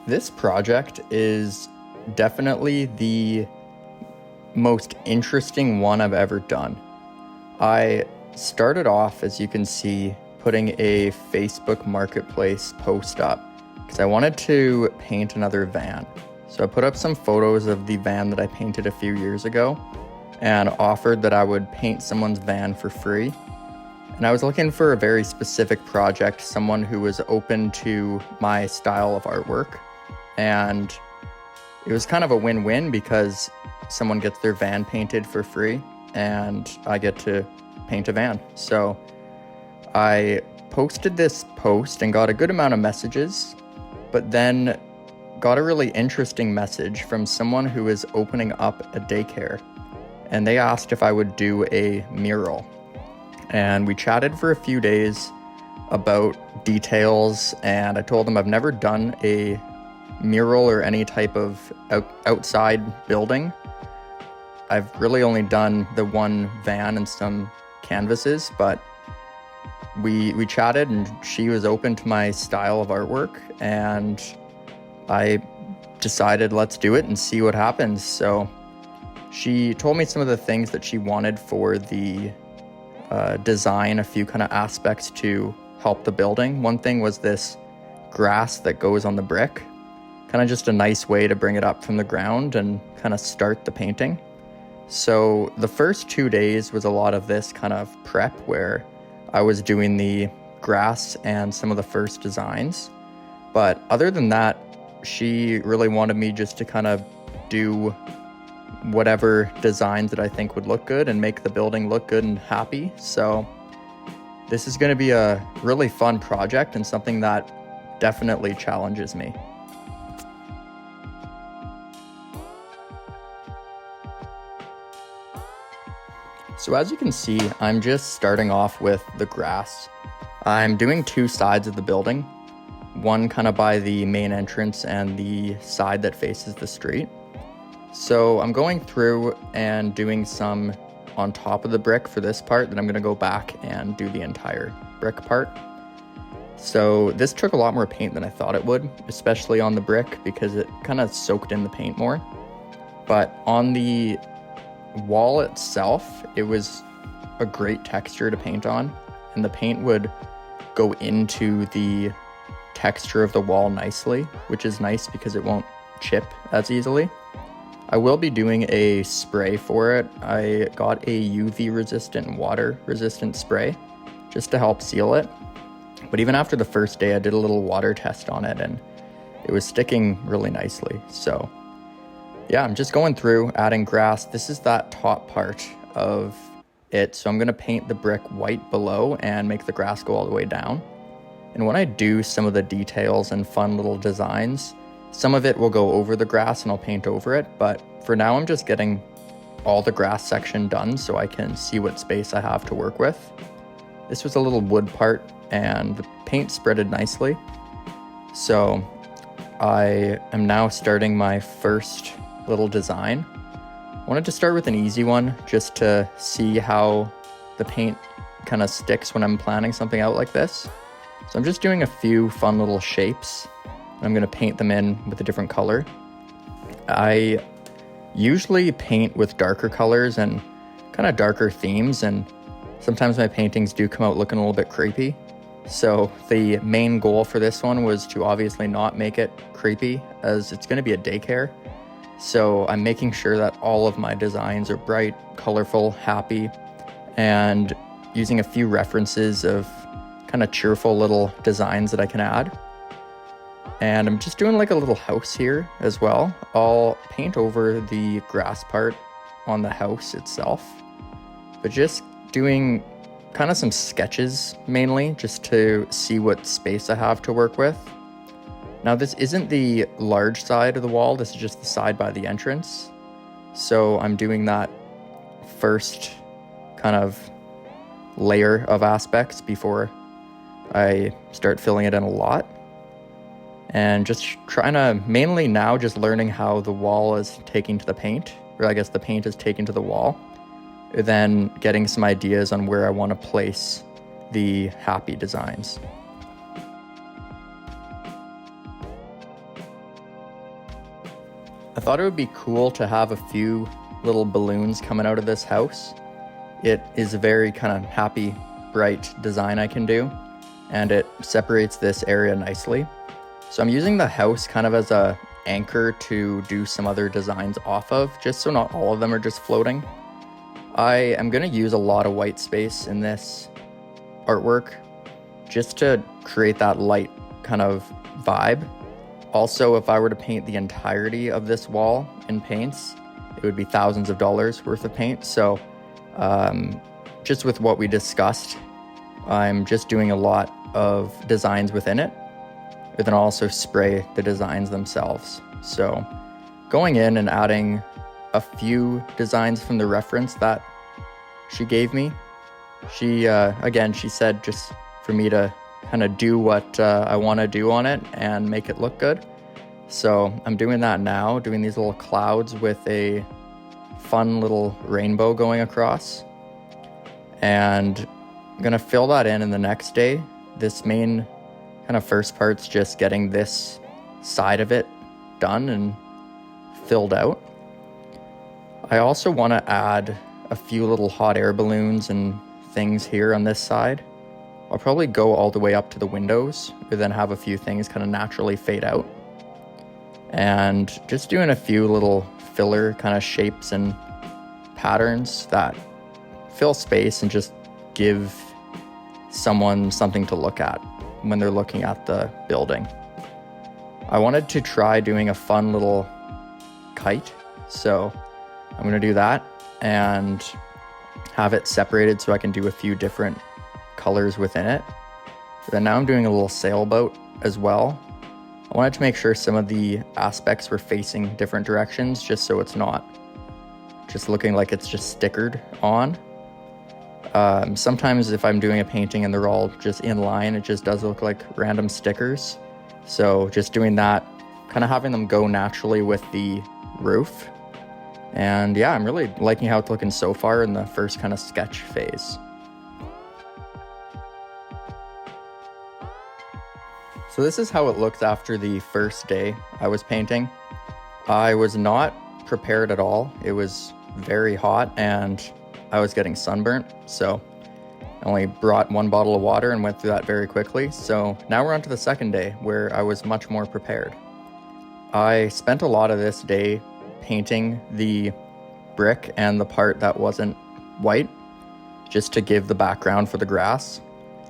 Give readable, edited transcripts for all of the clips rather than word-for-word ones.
This project is definitely the most interesting one I've ever done. I started off, as you can see, putting a Facebook Marketplace post up because I wanted to paint another van. So I put up some photos of the van that I painted a few years ago and offered that I would paint someone's van for free. And I was looking for a very specific project, someone who was open to my style of artwork. And it was kind of a win-win because someone gets their van painted for free and I get to paint a van. So I posted this post and got a good amount of messages, but then got a really interesting message from someone who is opening up a daycare. And they asked if I would do a mural. And we chatted for a few days about details, and I told them I've never done a mural or any type of outside building. I've really only done the one van and some canvases, but we chatted and she was open to my style of artwork, and I decided let's do it and see what happens. So she told me some of the things that she wanted for the design, a few kind of aspects to help the building. One thing was this grass that goes on the brick, kind of just a nice way to bring it up from the ground and kind of start the painting. So the first 2 days was a lot of this kind of prep where I was doing the grass and some of the first designs. But other than that, she really wanted me just to kind of do whatever designs that I think would look good and make the building look good and happy. So this is going to be a really fun project and something that definitely challenges me. So as you can see, I'm just starting off with the grass. I'm doing two sides of the building, one kind of by the main entrance and the side that faces the street. So I'm going through and doing some on top of the brick for this part, then I'm going to go back and do the entire brick part. So this took a lot more paint than I thought it would, especially on the brick because it kind of soaked in the paint more. But on the wall itself, it was a great texture to paint on, and the paint would go into the texture of the wall nicely, which is nice because it won't chip as easily. I will be doing a spray for it. I got a UV resistant and water resistant spray just to help seal it. But even after the first day, I did a little water test on it and it was sticking really nicely. So yeah, I'm just going through adding grass. This is that top part of it. So I'm going to paint the brick white below and make the grass go all the way down. And when I do some of the details and fun little designs, some of it will go over the grass and I'll paint over it, but for now I'm just getting all the grass section done so I can see what space I have to work with. This was a little wood part and the paint spreaded nicely. So I am now starting my first little design. I wanted to start with an easy one just to see how the paint kind of sticks when I'm planning something out like this. So I'm just doing a few fun little shapes. I'm going to paint them in with a different color. I usually paint with darker colors and kind of darker themes, and sometimes my paintings do come out looking a little bit creepy. So the main goal for this one was to obviously not make it creepy, as it's going to be a daycare. So I'm making sure that all of my designs are bright, colorful, happy, and using a few references of kind of cheerful little designs that I can add. And I'm just doing like a little house here as well. I'll paint over the grass part on the house itself, but just doing kind of some sketches mainly just to see what space I have to work with. Now this isn't the large side of the wall, this is just the side by the entrance. So I'm doing that first kind of layer of aspects before I start filling it in a lot. And just trying to, mainly now, just learning how the wall is taking to the paint, or I guess the paint is taking to the wall. Then getting some ideas on where I want to place the happy designs. I thought it would be cool to have a few little balloons coming out of this house. It is a very kind of happy, bright design I can do, and it separates this area nicely. So I'm using the house kind of as a anchor to do some other designs off of, just so not all of them are just floating. I am going to use a lot of white space in this artwork just to create that light kind of vibe. Also, if I were to paint the entirety of this wall in paints, it would be thousands of dollars worth of paint. So just with what we discussed, I'm just doing a lot of designs within it, and then also spray the designs themselves. So going in and adding a few designs from the reference that she gave me. She said just for me to kind of do what I want to do on it and make it look good. So I'm doing that now, doing these little clouds with a fun little rainbow going across. And I'm gonna fill that in the next day. This main kind of first part's just getting this side of it done and filled out. I also want to add a few little hot air balloons and things here on this side. I'll probably go all the way up to the windows, and then have a few things kind of naturally fade out. And just doing a few little filler kind of shapes and patterns that fill space and just give someone something to look at when they're looking at the building. I wanted to try doing a fun little kite, so I'm going to do that and have it separated so I can do a few different colors within it. Then now I'm doing a little sailboat as well. I wanted to make sure some of the aspects were facing different directions, just so it's not just looking like it's just stickered on. Sometimes if I'm doing a painting and they're all just in line, it just does look like random stickers. So just doing that, kind of having them go naturally with the roof. And yeah, I'm really liking how it's looking so far in the first kind of sketch phase. So this is how it looked after the first day I was painting. I was not prepared at all. It was very hot and I was getting sunburnt, so I only brought one bottle of water and went through that very quickly. So now we're on to the second day where I was much more prepared. I spent a lot of this day painting the brick and the part that wasn't white, just to give the background for the grass.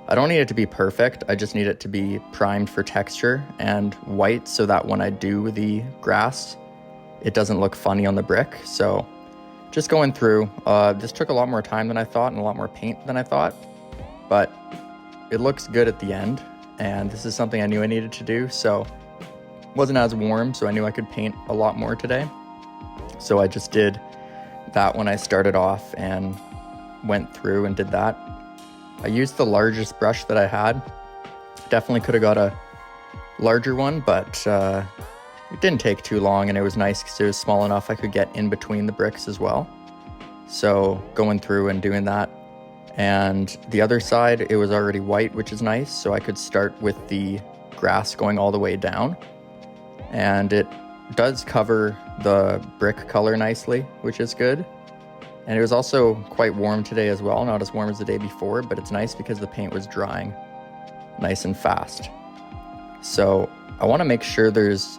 I don't need it to be perfect, I just need it to be primed for texture and white so that when I do the grass, it doesn't look funny on the brick. So just going through, this took a lot more time than I thought and a lot more paint than I thought, but it looks good at the end, and this is something I knew I needed to do, so it wasn't as warm, so I knew I could paint a lot more today. So I just did that when I started off and went through and did that. I used the largest brush that I had. Definitely could have got a larger one, but it didn't take too long, and it was nice because it was small enough I could get in between the bricks as well. So going through and doing that. And the other side, it was already white, which is nice, so I could start with the grass going all the way down. And it does cover the brick color nicely, which is good. And it was also quite warm today as well, not as warm as the day before, but it's nice because the paint was drying nice and fast. So I want to make sure there's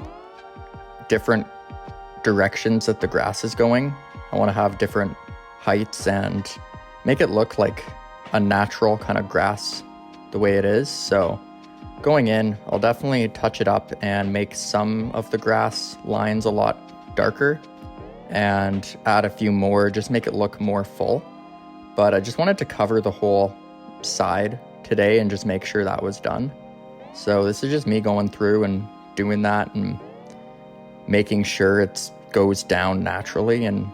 different directions that the grass is going. I want to have different heights and make it look like a natural kind of grass the way it is. So going in, I'll definitely touch it up and make some of the grass lines a lot darker and add a few more, just make it look more full. But I just wanted to cover the whole side today and just make sure that was done. So this is just me going through and doing that and making sure it goes down naturally and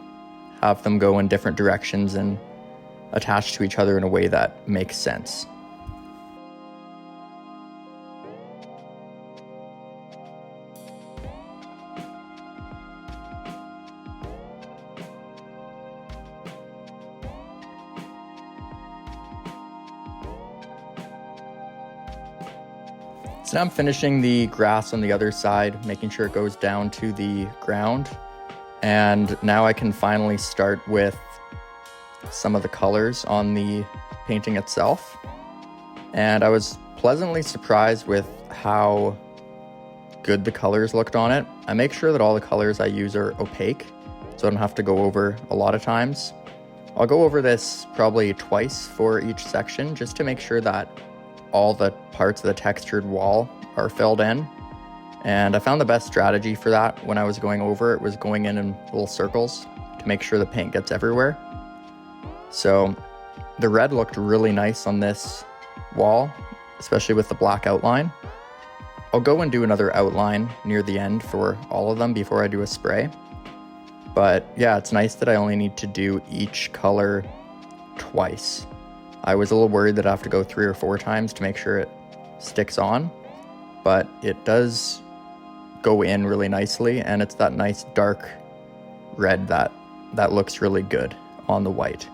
have them go in different directions and attach to each other in a way that makes sense. So now I'm finishing the grass on the other side, making sure it goes down to the ground. And now I can finally start with some of the colors on the painting itself. And I was pleasantly surprised with how good the colors looked on it. I make sure that all the colors I use are opaque, so I don't have to go over a lot of times. I'll go over this probably twice for each section just to make sure that all the parts of the textured wall are filled in. And I found the best strategy for that when I was going over it was going in little circles to make sure the paint gets everywhere. So the red looked really nice on this wall, especially with the black outline. I'll go and do another outline near the end for all of them before I do a spray. But yeah, it's nice that I only need to do each color twice. I was a little worried that I have to go 3 or 4 times to make sure it sticks on, but it does go in really nicely, and it's that nice dark red that looks really good on the white.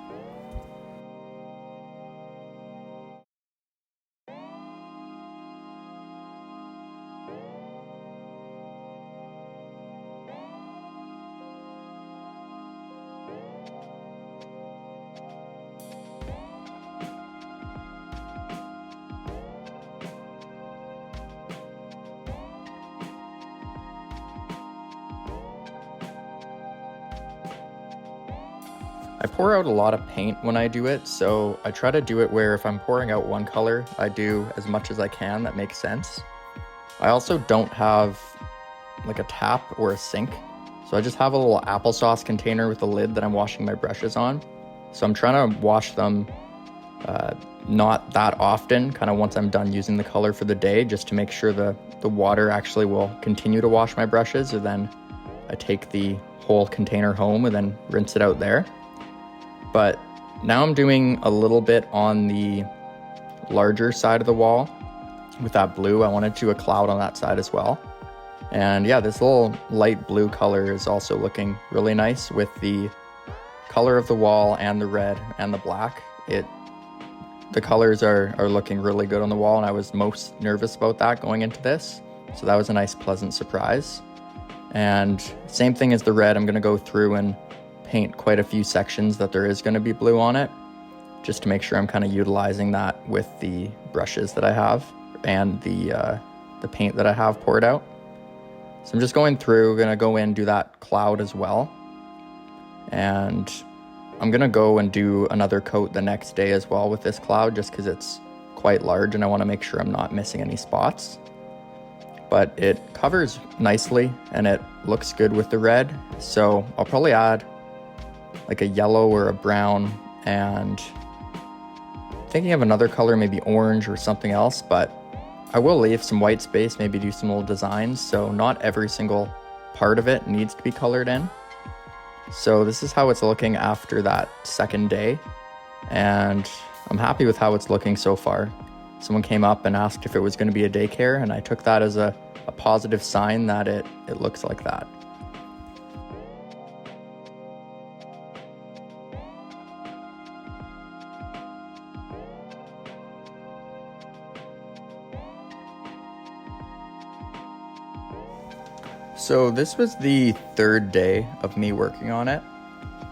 I pour out a lot of paint when I do it, so I try to do it where if I'm pouring out one color, I do as much as I can that makes sense. I also don't have like a tap or a sink, so I just have a little applesauce container with a lid that I'm washing my brushes on. So I'm trying to wash them not that often, kind of once I'm done using the color for the day, just to make sure the water actually will continue to wash my brushes, and then I take the whole container home and then rinse it out there. But now I'm doing a little bit on the larger side of the wall with that blue. I wanted to do a cloud on that side as well. And yeah, this little light blue color is also looking really nice with the color of the wall and the red and the black. The colors are looking really good on the wall, and I was most nervous about that going into this. So that was a nice, pleasant surprise. And same thing as the red, I'm gonna go through and paint quite a few sections that there is going to be blue on it, just to make sure I'm kind of utilizing that with the brushes that I have and the paint that I have poured out. So I'm just going through, going to go in and do that cloud as well. And I'm going to go and do another coat the next day as well with this cloud, just because it's quite large and I want to make sure I'm not missing any spots. But it covers nicely and it looks good with the red. So I'll probably add like a yellow or a brown, and thinking of another color, maybe orange or something else, but I will leave some white space, maybe do some little designs, so not every single part of it needs to be colored in. So this is how it's looking after that second day, and I'm happy with how it's looking so far. Someone came up and asked if it was going to be a daycare, and I took that as a positive sign that it looks like that. So this was the third day of me working on it,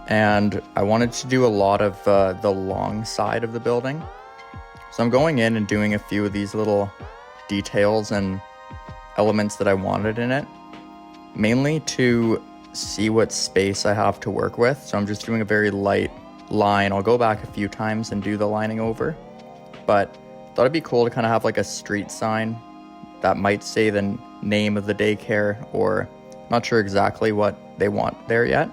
and I wanted to do a lot of the long side of the building. So I'm going in and doing a few of these little details and elements that I wanted in it, mainly to see what space I have to work with. So I'm just doing a very light line. I'll go back a few times and do the lining over, but thought it'd be cool to kind of have like a street sign that might say the name of the daycare, or not sure exactly what they want there yet.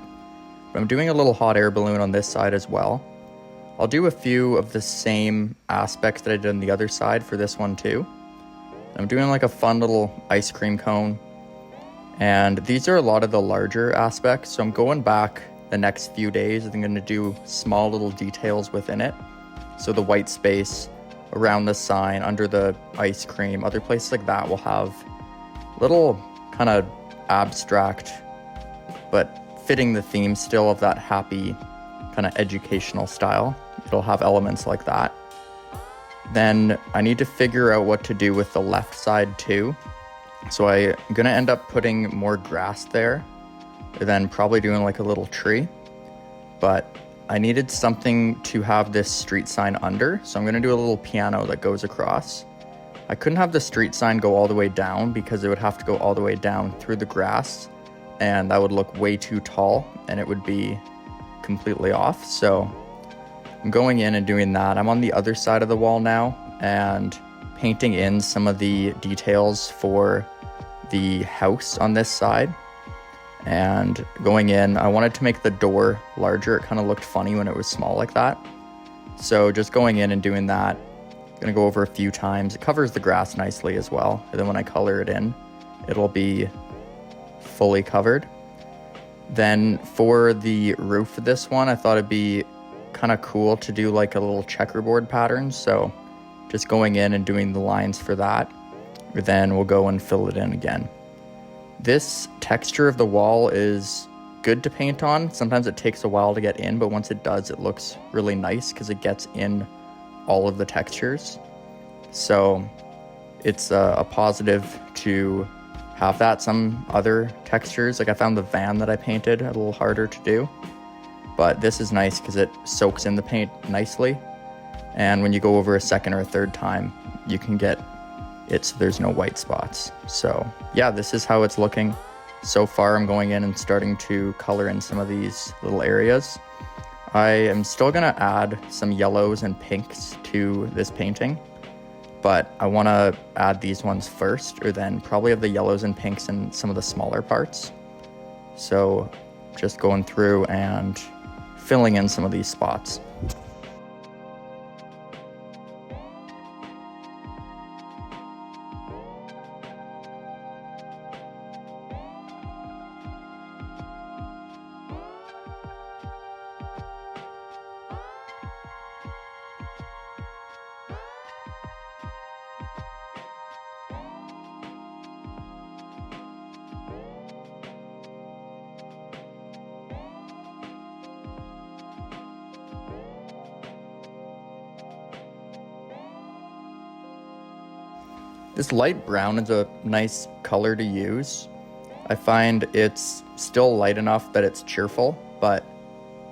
But I'm doing a little hot air balloon on this side as well. I'll do a few of the same aspects that I did on the other side for this one too. I'm doing like a fun little ice cream cone. And these are a lot of the larger aspects. So I'm going back the next few days. I'm going to do small little details within it. So the white space around the sign, under the ice cream, other places like that will have little kind of abstract, but fitting the theme still of that happy kind of educational style. It'll have elements like that. Then I need to figure out what to do with the left side too. So I'm gonna end up putting more grass there, and then probably doing like a little tree. But I needed something to have this street sign under, so I'm gonna do a little piano that goes across. I couldn't have the street sign go all the way down because it would have to go all the way down through the grass, and that would look way too tall and it would be completely off. So I'm going in and doing that. I'm on the other side of the wall now and painting in some of the details for the house on this side. And going in, I wanted to make the door larger. It kind of looked funny when it was small like that. So just going in and doing that. Gonna go over a few times. It covers the grass nicely as well. And then when I color it in, it'll be fully covered. Then for the roof of this one, I thought it'd be kind of cool to do like a little checkerboard pattern. So just going in and doing the lines for that. Then we'll go and fill it in again. This texture of the wall is good to paint on. Sometimes it takes a while to get in, but once it does, it looks really nice because it gets in all of the textures. So it's a positive to have that. Some other textures, like I found the van that I painted a little harder to do, but this is nice because it soaks in the paint nicely. And when you go over a second or a third time, you can get it so there's no white spots. So yeah, this is how it's looking so far. I'm going in and starting to color in some of these little areas. I am still gonna add some yellows and pinks to this painting, but I wanna add these ones first, or then probably have the yellows and pinks in some of the smaller parts. So just going through and filling in some of these spots. This light brown is a nice color to use. I find it's still light enough that it's cheerful, but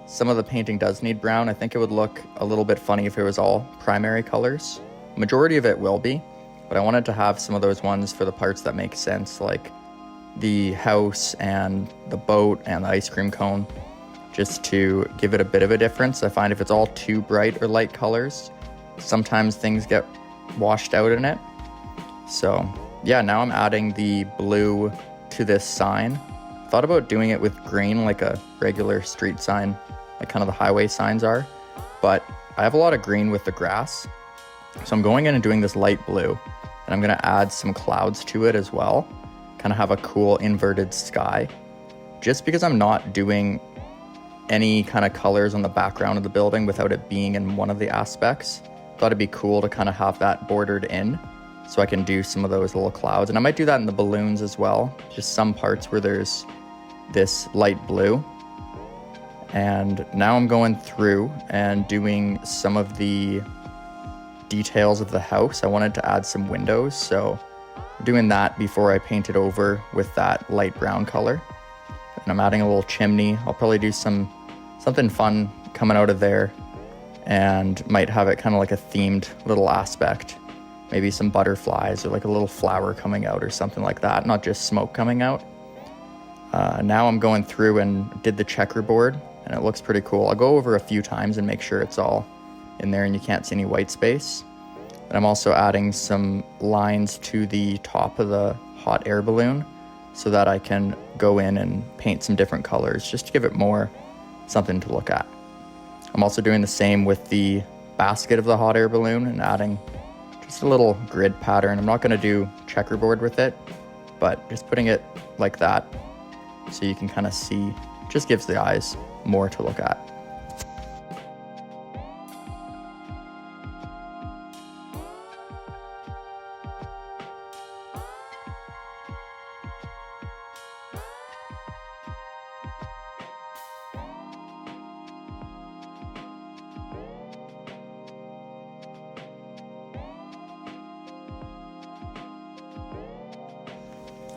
some of the painting does need brown. I think it would look a little bit funny if it was all primary colors. Majority of it will be, but I wanted to have some of those ones for the parts that make sense, like the house and the boat and the ice cream cone, just to give it a bit of a difference. I find if it's all too bright or light colors, sometimes things get washed out in it. So yeah, now I'm adding the blue to this sign. Thought about doing it with green like a regular street sign, like kind of the highway signs are, but I have a lot of green with the grass. So I'm going in and doing this light blue, and I'm gonna add some clouds to it as well, kind of have a cool inverted sky. Just because I'm not doing any kind of colors on the background of the building without it being in one of the aspects, thought it'd be cool to kind of have that bordered in, so I can do some of those little clouds. And I might do that in the balloons as well, just some parts where there's this light blue. And now I'm going through and doing some of the details of the house. I wanted to add some windows, so I'm doing that before I paint it over with that light brown color. And I'm adding a little chimney. I'll probably do something fun coming out of there, and might have it kind of like a themed little aspect. Maybe some butterflies or like a little flower coming out or something like that, not just smoke coming out. Now I'm going through and did the checkerboard, and it looks pretty cool. I'll go over a few times and make sure it's all in there and you can't see any white space. And I'm also adding some lines to the top of the hot air balloon so that I can go in and paint some different colors just to give it more something to look at. I'm also doing the same with the basket of the hot air balloon and adding just a little grid pattern. I'm not going to do checkerboard with it, but just putting it like that so you can kind of see, just gives the eyes more to look at.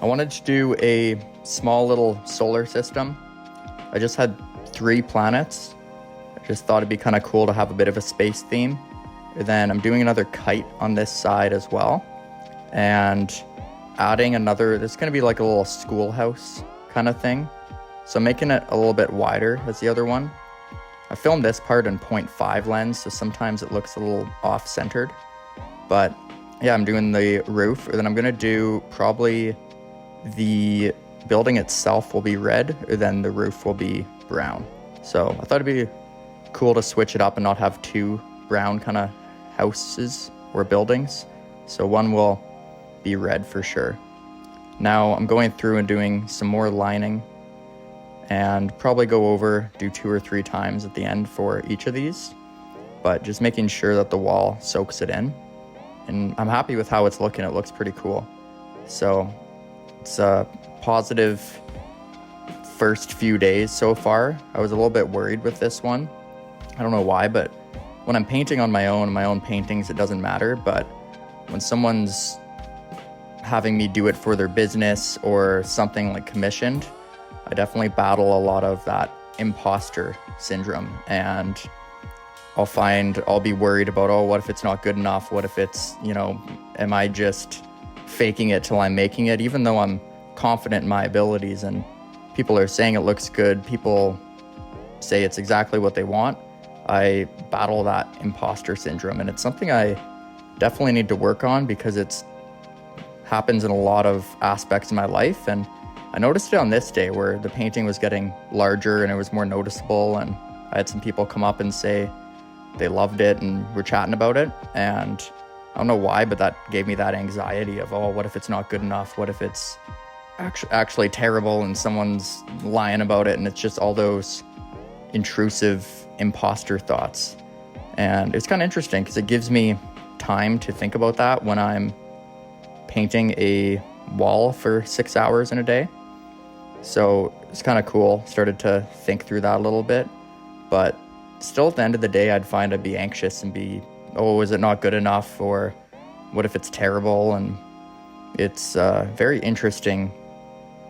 I wanted to do a small little solar system. I just had 3 planets. I just thought it'd be kind of cool to have a bit of a space theme. And then I'm doing another kite on this side as well. And adding another, this is going to be like a little schoolhouse kind of thing. So I'm making it a little bit wider as the other one. I filmed this part in 0.5 lens, so sometimes it looks a little off-centered. But yeah, I'm doing the roof, and then I'm gonna do probably the building itself will be red, and then the roof will be brown. So I thought it'd be cool to switch it up and not have 2 brown kind of houses or buildings. So one will be red for sure. Now I'm going through and doing some more lining, and probably go over, do 2 or 3 times at the end for each of these, but just making sure that the wall soaks it in. And I'm happy with how it's looking. It looks pretty cool. So it's a positive first few days so far. I was a little bit worried with this one. I don't know why, but when I'm painting on my own paintings, it doesn't matter. But when someone's having me do it for their business or something like commissioned, I definitely battle a lot of that imposter syndrome, and I'll be worried about, oh, what if it's not good enough? What if it's, am I just faking it till I'm making it? Even though I'm confident in my abilities and people are saying it looks good, people say it's exactly what they want, I battle that imposter syndrome, and it's something I definitely need to work on because it happens in a lot of aspects of my life. And I noticed it on this day where the painting was getting larger and it was more noticeable, and I had some people come up and say they loved it and were chatting about it. And I don't know why, but that gave me that anxiety of, oh, what if it's not good enough? What if it's actually terrible and someone's lying about it? And it's just all those intrusive imposter thoughts. And it's kind of interesting because it gives me time to think about that when I'm painting a wall for 6 hours in a day. So it's kind of cool. Started to think through that a little bit, but still at the end of the day, I'd find I'd be anxious and be, oh, is it not good enough? Or what if it's terrible? And it's very interesting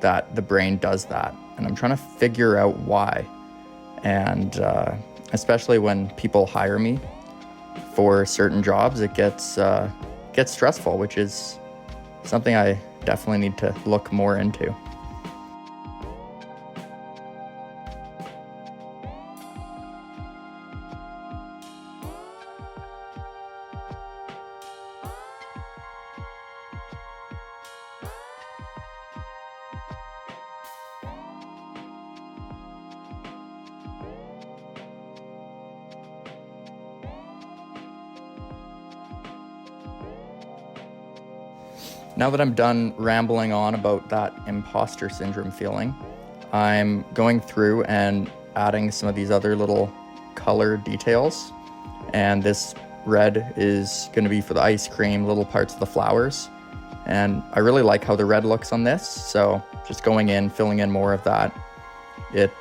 that the brain does that. And I'm trying to figure out why. And especially when people hire me for certain jobs, it gets stressful, which is something I definitely need to look more into. Now that I'm done rambling on about that imposter syndrome feeling, I'm going through and adding some of these other little color details. And this red is going to be for the ice cream, little parts of the flowers. And I really like how the red looks on this. So just going in, filling in more of that. It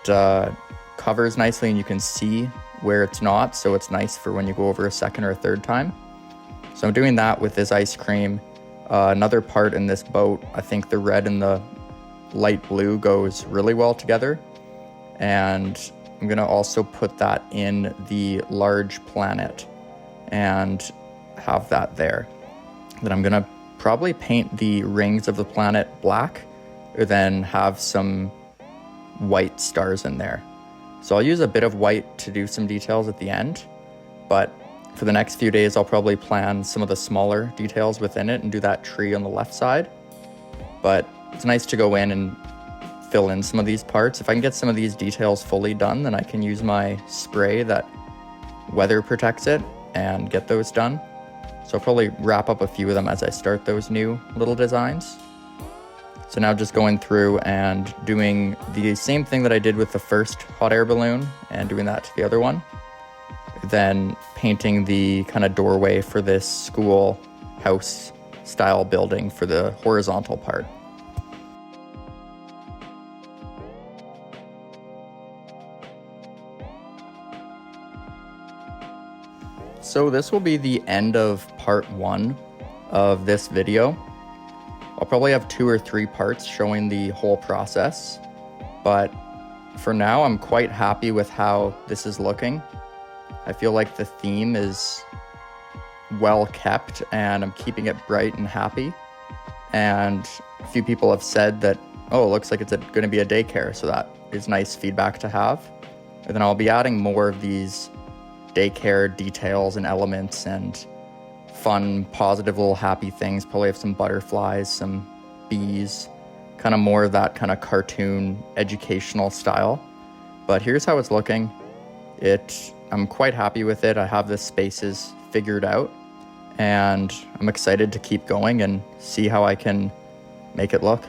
covers nicely and you can see where it's not. So it's nice for when you go over a second or a third time. So I'm doing that with this ice cream. Another part in this boat, I think the red and the light blue goes really well together. And I'm gonna also put that in the large planet and have that there. Then I'm gonna probably paint the rings of the planet black, or then have some white stars in there. So I'll use a bit of white to do some details at the end, but for the next few days, I'll probably plan some of the smaller details within it and do that tree on the left side. But it's nice to go in and fill in some of these parts. If I can get some of these details fully done, then I can use my spray that weather protects it and get those done. So I'll probably wrap up a few of them as I start those new little designs. So now just going through and doing the same thing that I did with the first hot air balloon and doing that to the other one. Then painting the kind of doorway for this school house style building for the horizontal part. So this will be the end of part 1 of this video. I'll probably have 2 or 3 parts showing the whole process, but for now I'm quite happy with how this is looking. I feel like the theme is well kept and I'm keeping it bright and happy. And a few people have said that, oh, it looks like it's going to be a daycare, so that is nice feedback to have. And then I'll be adding more of these daycare details and elements and fun, positive little happy things. Probably have some butterflies, some bees, kind of more of that kind of cartoon educational style. But here's how it's looking. I'm quite happy with it. I have the spaces figured out and I'm excited to keep going and see how I can make it look.